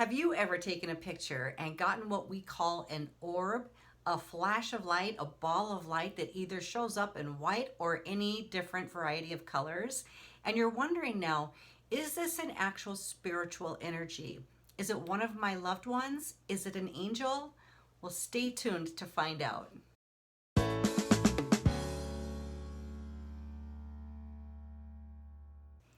Have you ever taken a picture and gotten what we call an orb, a flash of light, a ball of light that either shows up in white or any different variety of colors? And you're wondering now, is this an actual spiritual energy? Is it one of my loved ones? Is it an angel? Well, stay tuned to find out.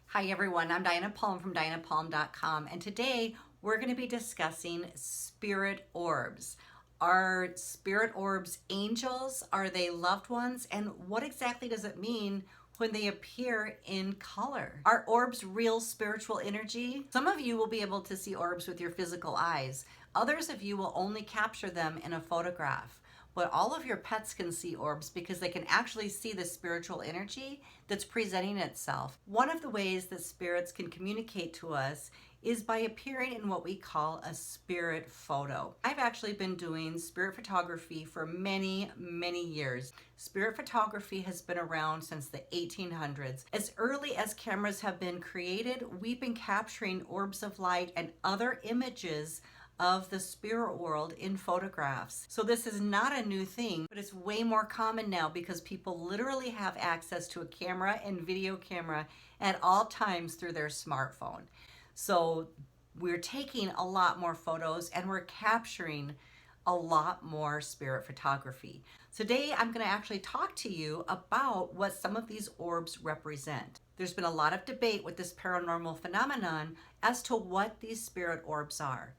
Hi everyone, I'm Diana Palm from dianapalm.com, and today we're going to be discussing spirit orbs. Are spirit orbs angels? Are they loved ones? And what exactly does it mean when they appear in color? Are orbs real spiritual energy? Some of you will be able to see orbs with your physical eyes. Others of you will only capture them in a photograph. But all of your pets can see orbs because they can actually see the spiritual energy that's presenting itself. One of the ways that spirits can communicate to us is by appearing in what we call a spirit photo. I've actually been doing spirit photography for many, many years. Spirit photography has been around since the 1800s. As early as cameras have been created, we've been capturing orbs of light and other images of the spirit world in photographs. So this is not a new thing, but it's way more common now because people literally have access to a camera and video camera at all times through their smartphone. So we're taking a lot more photos and we're capturing a lot more spirit photography. Today I'm going to actually talk to you about what some of these orbs represent. There's been a lot of debate with this paranormal phenomenon as to what these spirit orbs are.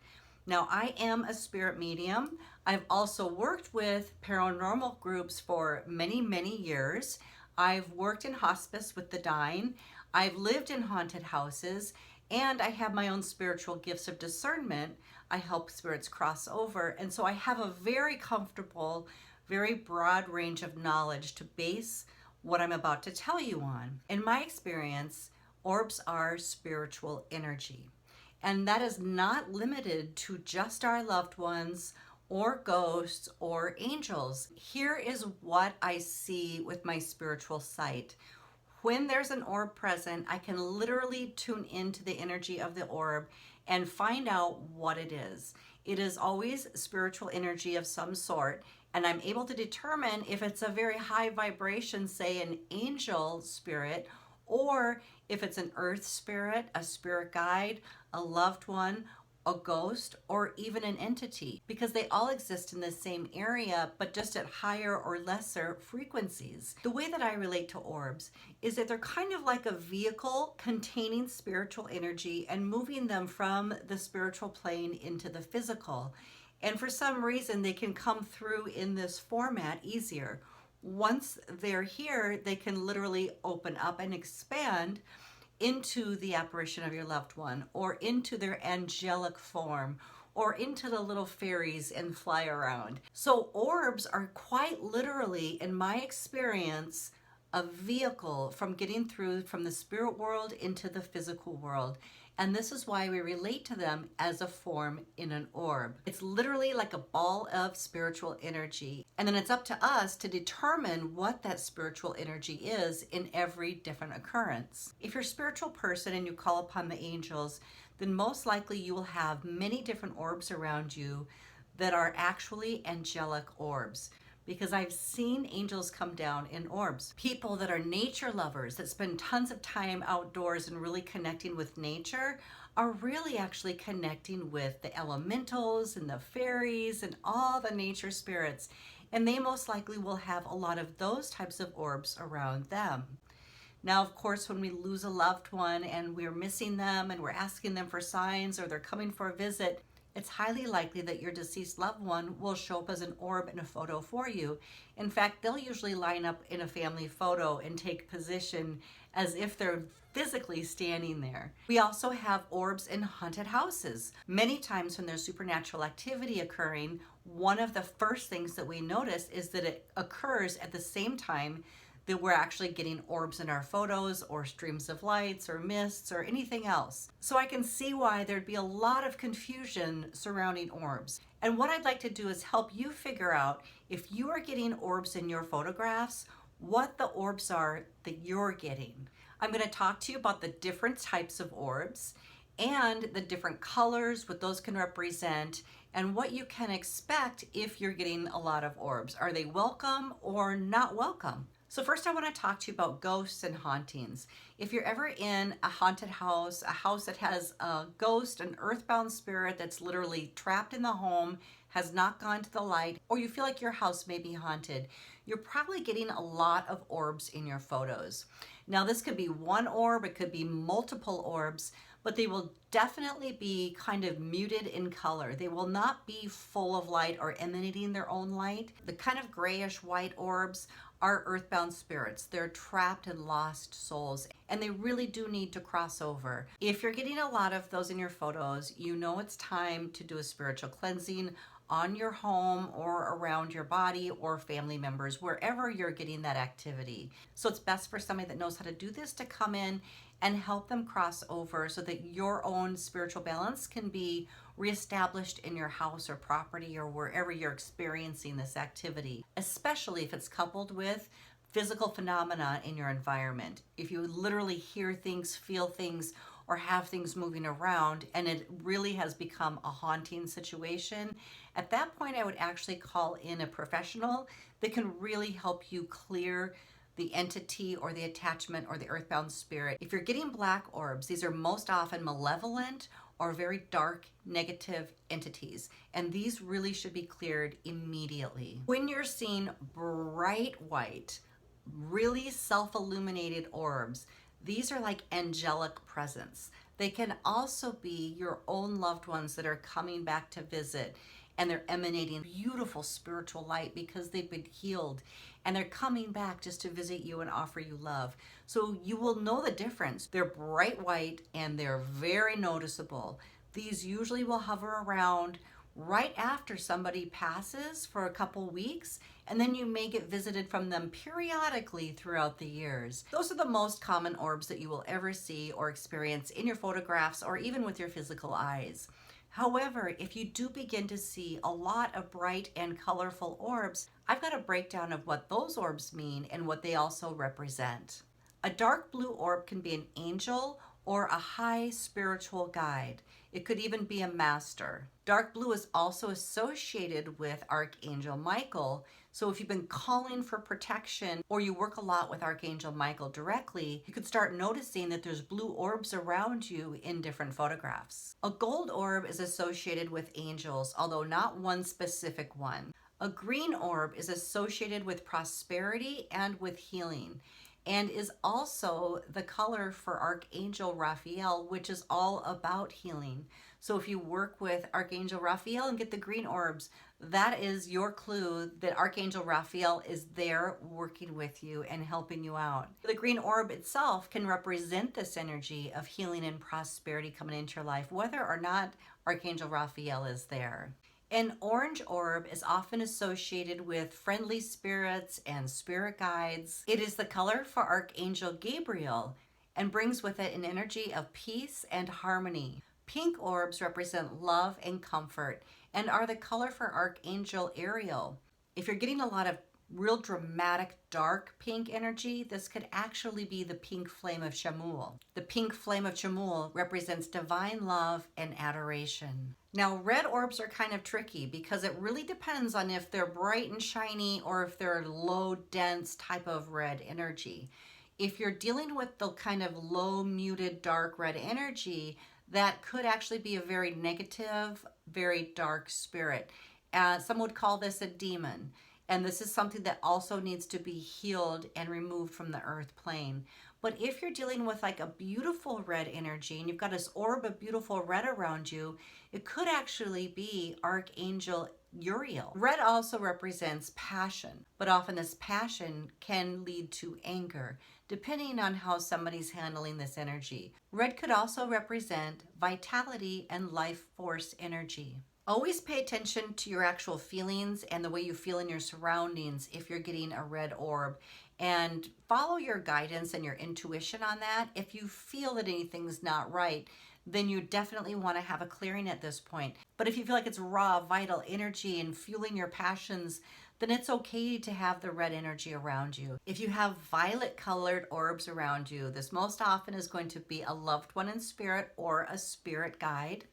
Now, I am a spirit medium. I've also worked with paranormal groups for many, many years. I've worked in hospice with the dying. I've lived in haunted houses, and I have my own spiritual gifts of discernment. I help spirits cross over, and so I have a very comfortable, very broad range of knowledge to base what I'm about to tell you on. In my experience, orbs are spiritual energy. And that is not limited to just our loved ones or ghosts or angels. Here is what I see with my spiritual sight. When there's an orb present, I can literally tune into the energy of the orb and find out what it is. It is always spiritual energy of some sort, and I'm able to determine if it's a very high vibration, say an angel spirit, or if it's an earth spirit, a spirit guide, a loved one, a ghost, or even an entity, because they all exist in the same area, but just at higher or lesser frequencies. The way that I relate to orbs is that they're kind of like a vehicle containing spiritual energy and moving them from the spiritual plane into the physical. And for some reason, they can come through in this format easier. Once they're here, they can literally open up and expand into the apparition of your loved one, or into their angelic form, or into the little fairies and fly around. So orbs are quite literally, in my experience, a vehicle from getting through from the spirit world into the physical world. And this is why we relate to them as a form in an orb. It's literally like a ball of spiritual energy. And then it's up to us to determine what that spiritual energy is in every different occurrence. If you're a spiritual person and you call upon the angels, then most likely you will have many different orbs around you that are actually angelic orbs. Because I've seen angels come down in orbs. People that are nature lovers, that spend tons of time outdoors and really connecting with nature, are really actually connecting with the elementals and the fairies and all the nature spirits. And they most likely will have a lot of those types of orbs around them. Now, of course, when we lose a loved one and we're missing them and we're asking them for signs or they're coming for a visit, it's highly likely that your deceased loved one will show up as an orb in a photo for you. In fact, they'll usually line up in a family photo and take position as if they're physically standing there. We also have orbs in haunted houses. Many times when there's supernatural activity occurring, one of the first things that we notice is that it occurs at the same time that we're actually getting orbs in our photos or streams of lights or mists or anything else. So I can see why there'd be a lot of confusion surrounding orbs. And what I'd like to do is help you figure out, if you are getting orbs in your photographs, what the orbs are that you're getting. I'm going to talk to you about the different types of orbs and the different colors, what those can represent, and what you can expect if you're getting a lot of orbs. Are they welcome or not welcome? So first I want to talk to you about ghosts and hauntings. If you're ever in a haunted house, a house that has a ghost, an earthbound spirit that's literally trapped in the home, has not gone to the light, or you feel like your house may be haunted, you're probably getting a lot of orbs in your photos. Now this could be one orb, it could be multiple orbs, but they will definitely be kind of muted in color. They will not be full of light or emanating their own light. The kind of grayish white orbs are earthbound spirits. They're trapped and lost souls, and they really do need to cross over. If you're getting a lot of those in your photos, you know it's time to do a spiritual cleansing on your home or around your body or family members, wherever you're getting that activity. So it's best for somebody that knows how to do this to come in and help them cross over so that your own spiritual balance can be reestablished in your house or property or wherever you're experiencing this activity, especially if it's coupled with physical phenomena in your environment. If you literally hear things, feel things, or have things moving around and it really has become a haunting situation, at that point I would actually call in a professional that can really help you clear the entity or the attachment or the earthbound spirit. If you're getting black orbs, these are most often malevolent or very dark negative entities, and these really should be cleared immediately. When you're seeing bright white, really self-illuminated orbs, these are like angelic presence. They can also be your own loved ones that are coming back to visit, and they're emanating beautiful spiritual light because they've been healed, and they're coming back just to visit you and offer you love. So you will know the difference. They're bright white and they're very noticeable. These usually will hover around right after somebody passes for a couple weeks, and then you may get visited from them periodically throughout the years. Those are the most common orbs that you will ever see or experience in your photographs or even with your physical eyes. However, if you do begin to see a lot of bright and colorful orbs, I've got a breakdown of what those orbs mean and what they also represent. A dark blue orb can be an angel or a high spiritual guide. It could even be a master. Dark blue is also associated with Archangel Michael. So if you've been calling for protection or you work a lot with Archangel Michael directly, you could start noticing that there's blue orbs around you in different photographs. A gold orb is associated with angels, although not one specific one. A green orb is associated with prosperity and with healing, and is also the color for Archangel Raphael, which is all about healing. So if you work with Archangel Raphael and get the green orbs, that is your clue that Archangel Raphael is there working with you and helping you out. The green orb itself can represent this energy of healing and prosperity coming into your life, whether or not Archangel Raphael is there. An orange orb is often associated with friendly spirits and spirit guides. It is the color for Archangel Gabriel and brings with it an energy of peace and harmony. Pink orbs represent love and comfort and are the color for Archangel Ariel. If you're getting a lot of real dramatic dark pink energy, this could actually be the pink flame of Shamuel. The pink flame of Shamuel represents divine love and adoration. Now, red orbs are kind of tricky because it really depends on if they're bright and shiny or if they're low, dense type of red energy. If you're dealing with the kind of low, muted, dark red energy, that could actually be a very negative, very dark spirit. Some would call this a demon. And this is something that also needs to be healed and removed from the earth plane. But if you're dealing with like a beautiful red energy and you've got this orb of beautiful red around you, it could actually be Archangel Uriel. Red also represents passion, but often this passion can lead to anger, depending on how somebody's handling this energy. Red could also represent vitality and life force energy. Always pay attention to your actual feelings and the way you feel in your surroundings if you're getting a red orb, and follow your guidance and your intuition on that. If you feel that anything's not right, then you definitely want to have a clearing at this point. But if you feel like it's raw, vital energy and fueling your passions, then it's okay to have the red energy around you. If you have violet colored orbs around you, this most often is going to be a loved one in spirit or a spirit guide.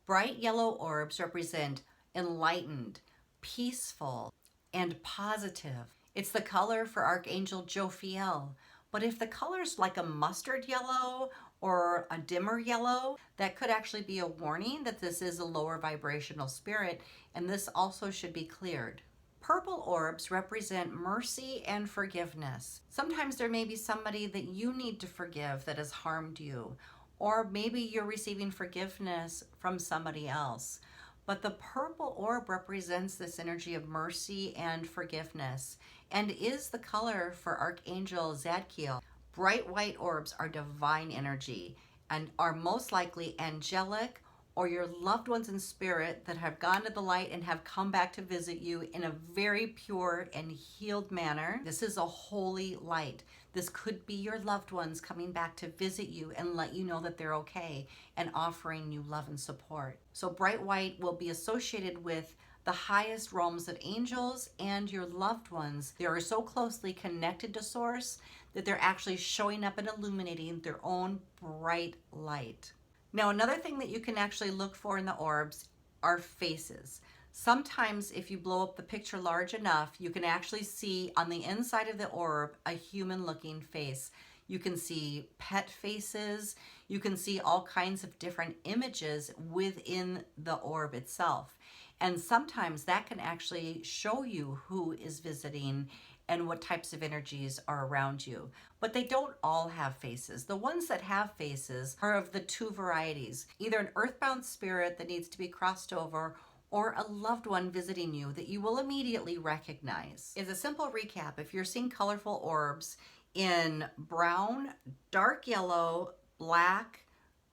Bright yellow orbs represent enlightened, peaceful, and positive. It's the color for Archangel Jophiel. But if the color's like a mustard yellow or a dimmer yellow, that could actually be a warning that this is a lower vibrational spirit, and this also should be cleared. Purple orbs represent mercy and forgiveness. Sometimes there may be somebody that you need to forgive that has harmed you, or maybe you're receiving forgiveness from somebody else. But the purple orb represents this energy of mercy and forgiveness and is the color for Archangel Zadkiel. Bright white orbs are divine energy and are most likely angelic or your loved ones in spirit that have gone to the light and have come back to visit you in a very pure and healed manner. This is a holy light. This could be your loved ones coming back to visit you and let you know that they're okay and offering you love and support. So bright white will be associated with the highest realms of angels and your loved ones. They are so closely connected to Source that they're actually showing up and illuminating their own bright light. Now, another thing that you can actually look for in the orbs are faces. Sometimes if you blow up the picture large enough, you can actually see on the inside of the orb a human-looking face. You can see pet faces. You can see all kinds of different images within the orb itself. And sometimes that can actually show you who is visiting and what types of energies are around you. But they don't all have faces. The ones that have faces are of the two varieties, either an earthbound spirit that needs to be crossed over or a loved one visiting you that you will immediately recognize. As a simple recap, if you're seeing colorful orbs in brown, dark yellow, black,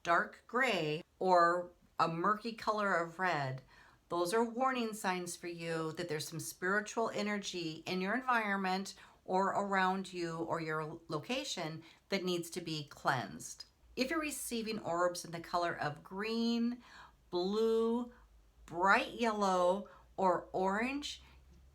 dark gray, or a murky color of red, those are warning signs for you that there's some spiritual energy in your environment or around you or your location that needs to be cleansed. If you're receiving orbs in the color of green, blue, bright yellow, or orange,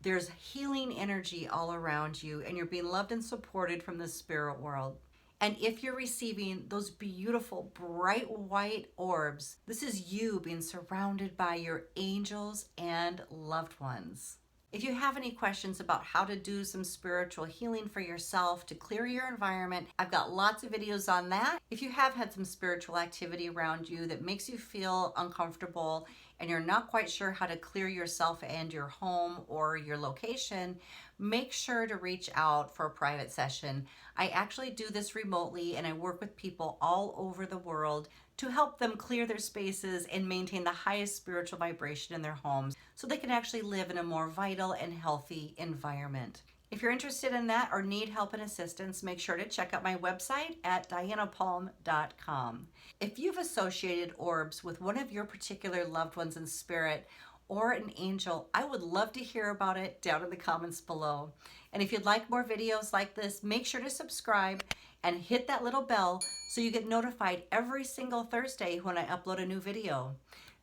there's healing energy all around you and you're being loved and supported from the spirit world. And if you're receiving those beautiful bright white orbs, this is you being surrounded by your angels and loved ones. If you have any questions about how to do some spiritual healing for yourself to clear your environment, I've got lots of videos on that. If you have had some spiritual activity around you that makes you feel uncomfortable and you're not quite sure how to clear yourself and your home or your location, make sure to reach out for a private session. I actually do this remotely and I work with people all over the world to help them clear their spaces and maintain the highest spiritual vibration in their homes so they can actually live in a more vital and healthy environment. If you're interested in that or need help and assistance, make sure to check out my website at dianapalm.com. If you've associated orbs with one of your particular loved ones in spirit or an angel, I would love to hear about it down in the comments below. And if you'd like more videos like this, make sure to subscribe and hit that little bell so you get notified every single Thursday when I upload a new video.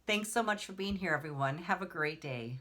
Thanks so much for being here, everyone. Have a great day.